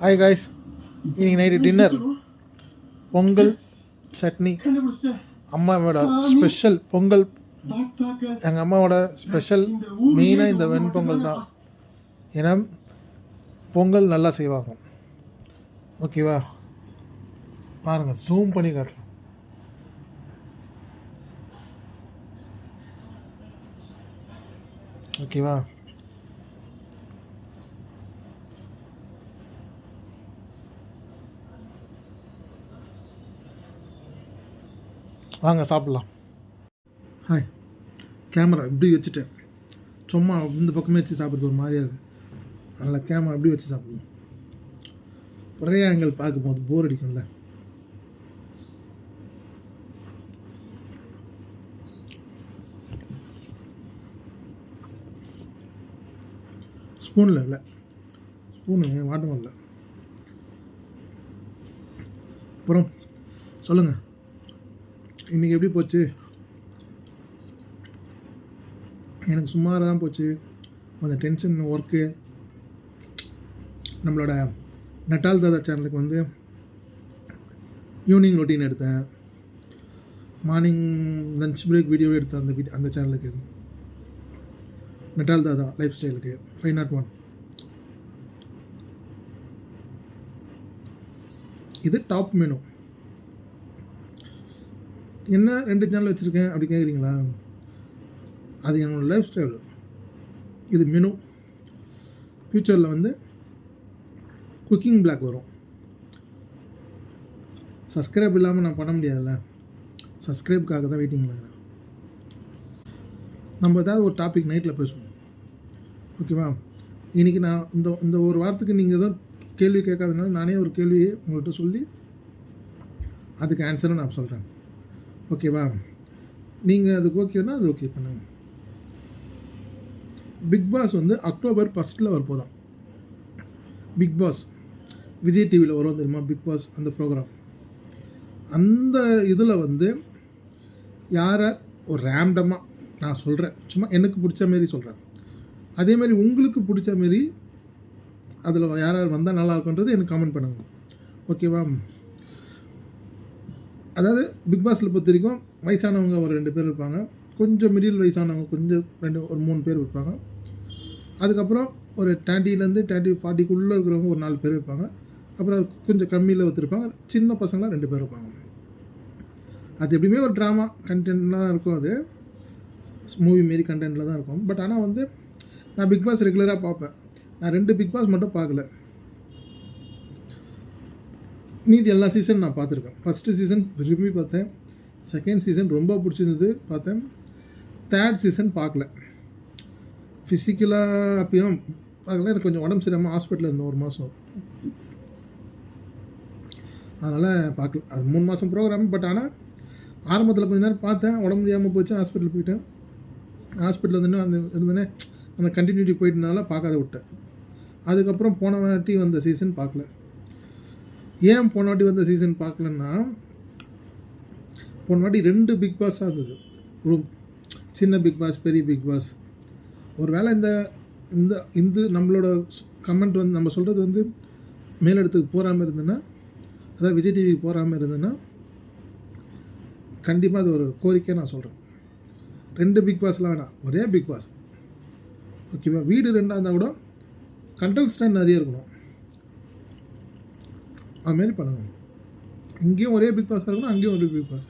Hi guys, இன்னைக்கு night dinner Pongal chutney. அம்மாவோட special Pongal. எங்கள் அம்மாவோட ஸ்பெஷல் மெயினாக இந்த வெண்பொங்கல் தான். ஏன்னா பொங்கல் நல்லா செய்வாங்க. ஓகேவா, பாருங்கள், ஜூம் பண்ணி காட்டுறேன். ஓகேவா, வாங்க சாப்பிட்லாம். ஹாய், கேமரா இப்படி வச்சுட்டேன். சும்மா இந்த பக்கமே வச்சு சாப்பிட்றது ஒரு மாதிரியாக இருக்குது. அதனால் கேமரா இப்படி வச்சு சாப்பிடணும். ஒரே ஆங்கிள் பார்க்கும்போது போர் அடிக்கும்ல. ஸ்பூனில் இல்லை, ஸ்பூனு வாட்டம் இல்லை. அப்புறம் சொல்லுங்கள், இன்றைக்கி எப்படி போச்சு? எனக்கு சுமாராக தான் போச்சு. கொஞ்சம் டென்ஷன் ஒர்க்கு. நம்மளோட நட்டால் தாதா சேனலுக்கு வந்து ஈவினிங் ரொட்டீன் எடுத்தேன். மார்னிங் லஞ்ச் பிரேக் வீடியோ எடுத்தேன் அந்த சேனலுக்கு, நட்டால் தாதா லைஃப் ஸ்டைலுக்கு 501. இது டாப் மெனு. என்ன 2 சேனல் வச்சுருக்கேன் அப்படி கேட்குறீங்களா? அது என்னோடய லைஃப் ஸ்டைல். இது மெனு. ஃப்யூச்சரில் வந்து குக்கிங் பிளாக் வரும். சப்ஸ்கிரைப் இல்லாமல் நான் பண்ண முடியாதுல்ல. சப்ஸ்கிரைப்காக தான் வெயிட்டிங்கில் இருக்கிறேன். நம்ம ஏதாவது ஒரு டாபிக் நைட்டில் பேசுவோம். ஓகேவா? இன்றைக்கி நான் இந்த ஒரு வாரத்துக்கு நீங்கள் எதோ கேள்வி கேட்காதனால நானே ஒரு கேள்வியை உங்கள்கிட்ட சொல்லி அதுக்கு ஆன்சரை நான் சொல்கிறேன். ஓகேவா? நீங்கள் அதுக்கு ஓகேன்னா அது ஓகே பண்ணுங்கள். பிக் பாஸ் வந்து அக்டோபர் 1 வரப்போதான். பிக் பாஸ் விஜய் டிவியில் வரும் தெரியுமா? பிக் பாஸ் அந்த ப்ரோக்ராம். அந்த இதில் வந்து யாரை ஒரு ரேண்டமாக நான் சொல்கிறேன், சும்மா எனக்கு பிடிச்ச மாரி சொல்கிறேன். அதேமாதிரி உங்களுக்கு பிடிச்ச மாரி அதில் யார் யார் வந்தால் நல்லா இருக்குன்றது எனக்கு கமெண்ட் பண்ணுங்கள். ஓகேவா? அதாவது பிக் பாஸில் பொறுத்த வரைக்கும் வயசானவங்க ஒரு 2 பேர் இருப்பாங்க. கொஞ்சம் மிடில் வயசானவங்க கொஞ்சம் ஒரு 3 பேர் இருப்பாங்க. அதுக்கப்புறம் ஒரு 30லேருந்து 40க்குள்ளே இருக்கிறவங்க ஒரு 4 பேர் இருப்பாங்க. அப்புறம் கொஞ்சம் கம்மியில் ஒருத்தருப்பாங்க. சின்ன பசங்களாம் 2 பேர் இருப்பாங்க. அது எப்படியுமே ஒரு ட்ராமா கண்டென்ட்லாம் தான் இருக்கும். அது மூவி மாரி கண்டென்ட்டில் தான் இருக்கும். பட் ஆனால் வந்து நான் பிக் பாஸ் ரெகுலராக பார்ப்பேன். நான் 2 பிக் பாஸ் மட்டும் பார்க்கல, மீதி எல்லா சீசன் நான் பார்த்துருக்கேன். ஃபஸ்ட்டு சீசன் விரும்பி பார்த்தேன். செகண்ட் சீசன் ரொம்ப பிடிச்சிருந்தது, பார்த்தேன். தேர்ட் சீசன் பார்க்கல. ஃபிசிக்கலாக அப்பயும் பார்க்கல. எனக்கு கொஞ்சம் உடம்பு சரியாமல் ஹாஸ்பிட்டலில் இருந்தேன் 1 மாதம். அதனால் பார்க்கல. அது 3 மாதம் ப்ரோக்ராம். பட் ஆனால் ஆரம்பத்தில் கொஞ்சம் நேரம் பார்த்தேன். உடம்பு முடியாமல் போச்சு, ஹாஸ்பிட்டல் போயிட்டேன். ஹாஸ்பிட்டலில் இருந்தேனே அந்த கண்டினியூட்டி போயிட்டனால பார்க்காத விட்டேன். அதுக்கப்புறம் போன வாட்டி வந்த சீசன் பார்க்கல. ஏன் போன வாட்டி வந்த சீசன் பார்க்கலன்னா, போன வாட்டி 2 பிக் பாஸாக இருந்தது. ஒரு சின்ன பிக் பாஸ், பெரிய பிக் பாஸ். ஒரு வேளை இந்த நம்மளோட கமெண்ட் வந்து நம்ம சொல்கிறது வந்து மேலிடத்துக்கு போகாமல் இருந்ததுன்னா, அதாவது விஜய் டிவிக்கு போகாமல் இருந்ததுன்னா, கண்டிப்பாக அது ஒரு கோரிக்கை நான் சொல்கிறேன். 2 பிக் பாஸ்லாம் வேணாம், ஒரே பிக் பாஸ். ஓகேவா? வீடு 2ஆக இருந்தால் கூட கண்டெஸ்டன்ட் நிறைய இருக்கணும். அதுமாரி பண்ணுங்க. இங்கேயும் ஒரே பிக் பாஸ் இருக்கணும், அங்கேயும் ஒரு பிக் பாஸ்.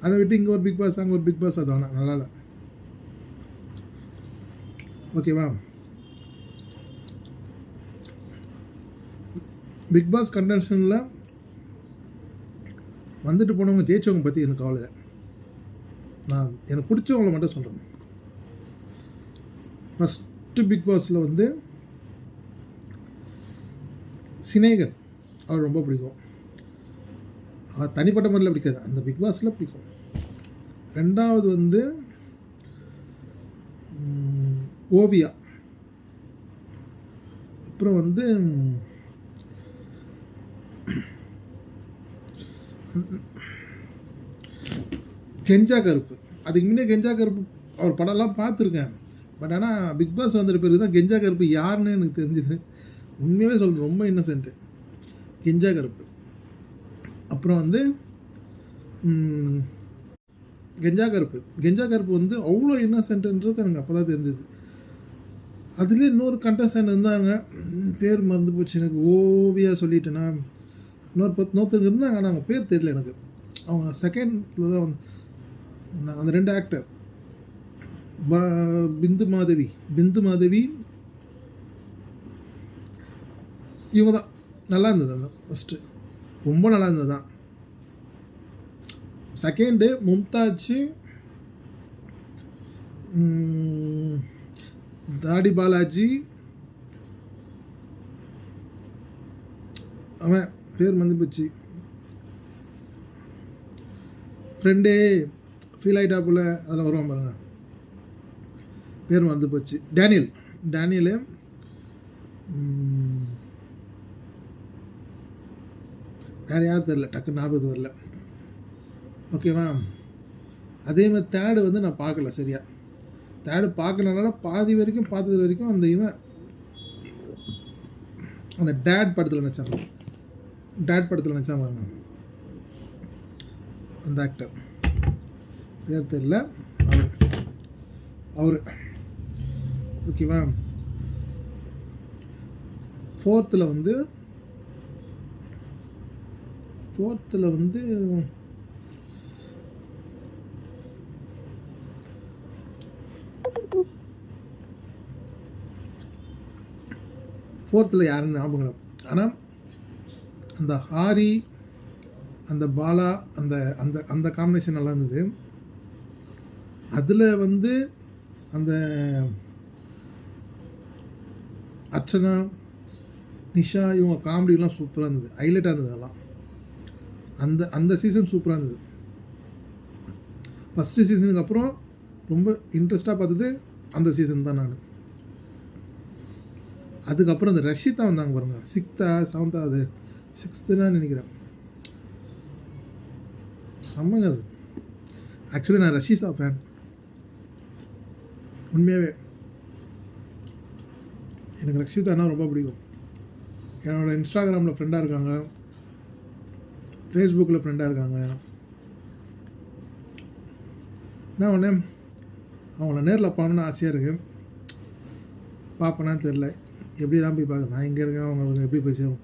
அதை விட்டு இங்கே ஒரு பிக் பாஸ், அங்கே ஒரு பிக் பாஸ், அது வேணாம், நல்லா இல்லை. ஓகேவா? பிக் பாஸ் கண்டெஸ்டன்ட்டில் வந்துட்டு போனவங்க ஜெயிச்சவங்க பற்றி எனக்கு கவலை இல்லை. நான் எனக்கு பிடிச்சவங்களை மட்டும் சொல்கிறேன். ஃபஸ்ட்டு பிக் பாஸில் வந்து சினேகன், அவர் ரொம்ப பிடிக்கும். தனிப்பட்ட முறையில் பிடிக்காது, அந்த பிக் பாஸில் பிடிக்கும். 2வது வந்து ஓவியா. அப்புறம் வந்து கெஞ்சா கருப்பு. அதுக்கு முன்னே கெஞ்சா கருப்பு அவர் படம்லாம் பார்த்துருக்கேன். பட் ஆனால் பிக் பாஸ் வந்துட்ட பிறகு தான் கெஞ்சா கருப்பு யாருன்னு எனக்கு தெரிஞ்சுது. உண்மையாகவே சொல்கிறேன், ரொம்ப இன்னசென்ட்டு. கெஞ்சா கருப்பு. அப்புறம் வந்து கெஞ்சா கருப்பு வந்து அவ்வளோ இன்னசென்ட்டுன்றது எனக்கு அப்போ தான் தெரிஞ்சது. அதுலேயே இன்னொரு கண்டஸ்டன்ட் இருந்தாங்க, பேர் மறந்து போச்சு எனக்கு, ஓவியா சொல்லிட்டேன்னா. இன்னொருத்தங்க இருந்தாங்க, ஆனால் அவங்க பேர் தெரியல எனக்கு. அவங்க செகண்டில் தான் வந்து அந்த 2 ஆக்டர், பிந்து மாதவி இவங்க தான். நல்லா இருந்தது அந்த ஃபஸ்ட்டு, ரொம்ப நல்லா இருந்தது தான். செகண்டு மும்தாஜ், தாடி பாலாஜி, அவன் பேர் மறந்து போச்சு, ஃப்ரெண்டே ஃபீல் ஆகிட்டா போல் அதில் வருவான் பாருங்க, பேர் மறந்து போச்சு. டேனியலு, வேறு யாரும் தெரில, டக்கு ஞாபகம் வரல. ஓகேவா? அதே மாதிரி தேர்டு வந்து நான் பார்க்கல சரியா. தேர்டு பார்க்கறனால பாதி வரைக்கும் பார்த்தது வரைக்கும் அந்த இவன் அந்த டேட் படத்தில் நினச்சான் பாருங்க, அந்த ஆக்டர் பேர் தெரியல, அவர். ஓகேவா? ஃபோர்த்தில் வந்து யாருன்னு ஞாபகம். ஆனால் அந்த ஹாரி, அந்த பாலா, அந்த அந்த அந்த காம்பினேஷன் நல்லா இருந்தது. அதில் வந்து அந்த அர்ச்சனா, நிஷா இவங்க காமெடிலாம் சூப்பராக இருந்தது, ஹைலைட்டாக இருந்தது அதெல்லாம். அந்த சீசன் சூப்பராக இருந்தது. ஃபஸ்ட்டு சீசனுக்கு அப்புறம் ரொம்ப இன்ட்ரெஸ்டாக பார்த்தது அந்த சீசன் தான். நான் அதுக்கப்புறம் அந்த ரஷிதா வந்தாங்க பாருங்க, 6th 7th அது 6th நினைக்கிறேன். செம்மங்க அது. ஆக்சுவலி நான் ரஷிதா ஃபேன், உண்மையாகவே எனக்கு ரஷிதானா ரொம்ப பிடிக்கும். என்னோடய இன்ஸ்டாகிராமில் ஃப்ரெண்டாக இருக்காங்க, ஃபேஸ்புக்கில் ஃப்ரெண்டாக இருக்காங்க. நான் ஒன்று அவங்கள நேரில் பார்க்கணுன்னு ஆசையாக இருக்குது, பார்ப்பேனான்னு தெரில. எப்படி தான் போய் பார்க்க, நான் இங்கே இருக்கேன், அவங்க எப்படி போய் சேரும்.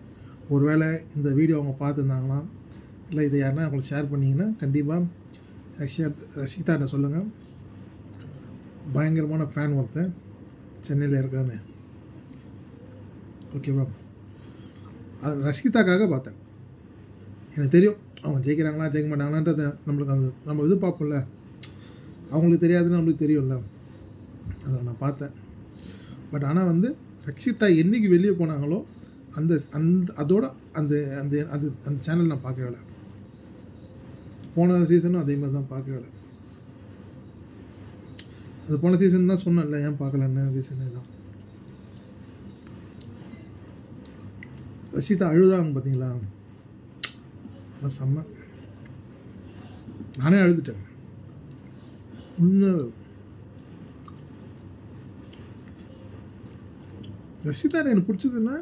ஒரு வேளை இந்த வீடியோ அவங்க பார்த்துருந்தாங்களா, இல்லை இதை யாருன்னா அவங்களுக்கு ஷேர் பண்ணிங்கன்னா கண்டிப்பாக ரஷிதாட்ட சொல்லுங்கள். பயங்கரமான ஃபேன் ஒருத்தன் சென்னையில் இருக்கான்னு. ஓகேவா? அது ரஷிதாக்காக பார்த்தேன். எனக்கு தெரியும் அவங்க ஜெயிக்கிறாங்களா ஜெயிக்க மாட்டாங்களான்றது நம்மளுக்கு அந்த நம்ம இது பார்ப்போம்ல, அவங்களுக்கு தெரியாதுன்னு நம்மளுக்கு தெரியும்ல, அதை நான் பார்த்தேன். பட் ஆனால் வந்து ரக்ஷிதா என்றைக்கு வெளியே போனாங்களோ அந்த அந்த அதோட அந்த அந்த அது அந்த சேனல் நான் பார்க்கவே இல்லை. போன சீசனும் அதே மாதிரி தான் பார்க்கவே இல்லை. அது போன சீசன் தான் சொன்னேன்ல, ஏன் பார்க்கலன்னு ரீசனே தான். ரஷிதா அழுதாங்க பார்த்தீங்களா, செம்ம. நானே அழுதுட்டேன். இன்னும் ரஷிதா எனக்கு பிடிச்சதுன்னா,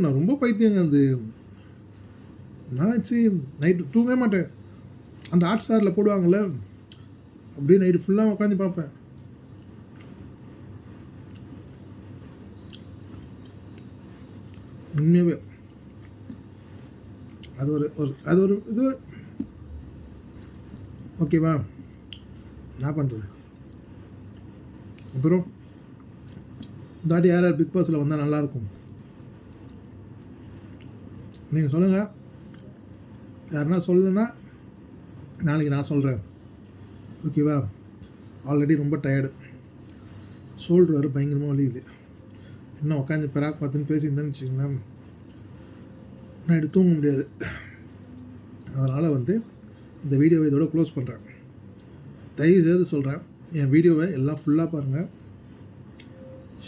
நான் ரொம்ப பைத்தியங்க. அது நான் நைட்டு தூங்கவே மாட்டேன். அந்த ஹாட்ஸ்டாரில் போடுவாங்கள்ல, அப்படியே நைட்டு ஃபுல்லாக உட்காந்து பார்ப்பேன். உண்மையாகவே அது ஒரு இது. ஓகேவா? என்ன பண்ணுறது. அப்புறம் தாட்டி யார் பிக் பாஸில் வந்தால் நல்லாயிருக்கும் நீங்கள் சொல்லுங்கள். யாருன்னா சொல்லலைன்னா நாளைக்கு நான் சொல்கிறேன். ஓகேவா? ஆல்ரெடி ரொம்ப டயர்டு, ஷோல்டர் வேறு பயங்கரமாக வலிக்குது. இன்னும் உட்காந்து பெராக் பார்த்துன்னு பேசியிருந்தேன்னு வச்சுக்கோங்களேன், நைட்டு தூங்க முடியாது. அதனால் வந்து இந்த வீடியோவை இதோட க்ளோஸ் பண்ணுறேன். தயவுசெய்து சொல்கிறேன், என் வீடியோவை எல்லாம் ஃபுல்லாக பாருங்கள்,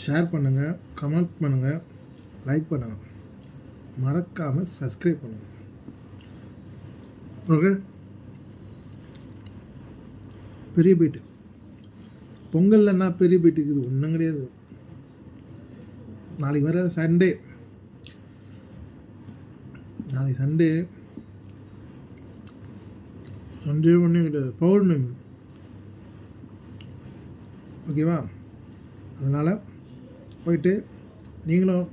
ஷேர் பண்ணுங்கள், கமெண்ட் பண்ணுங்கள், லைக் பண்ணுங்கள், மறக்காமல் சப்ஸ்கிரைப் பண்ணுங்கள். ஓகே? பெரிய பீட்டு பொங்கல்னா பெரிய பீட்டுக்கு இது ஒன்றும் கிடையாது. நாளைக்கு வேறு சண்டே, நாளைக்கு சண்டே ஒன்றும் கிடையாது, பௌர்ணமி. ஓகேவா? அதனால் போயிட்டு நீங்களும்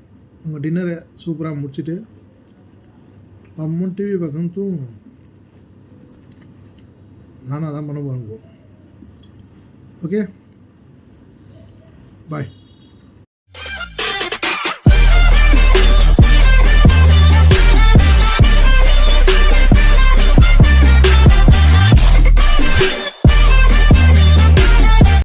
உங்கள் டின்னரை சூப்பராக முடிச்சுட்டு டிவி பார்த்து தூங்கணும். நானும் அதான் பண்ண போகிறேன். ஓகே, பாய்.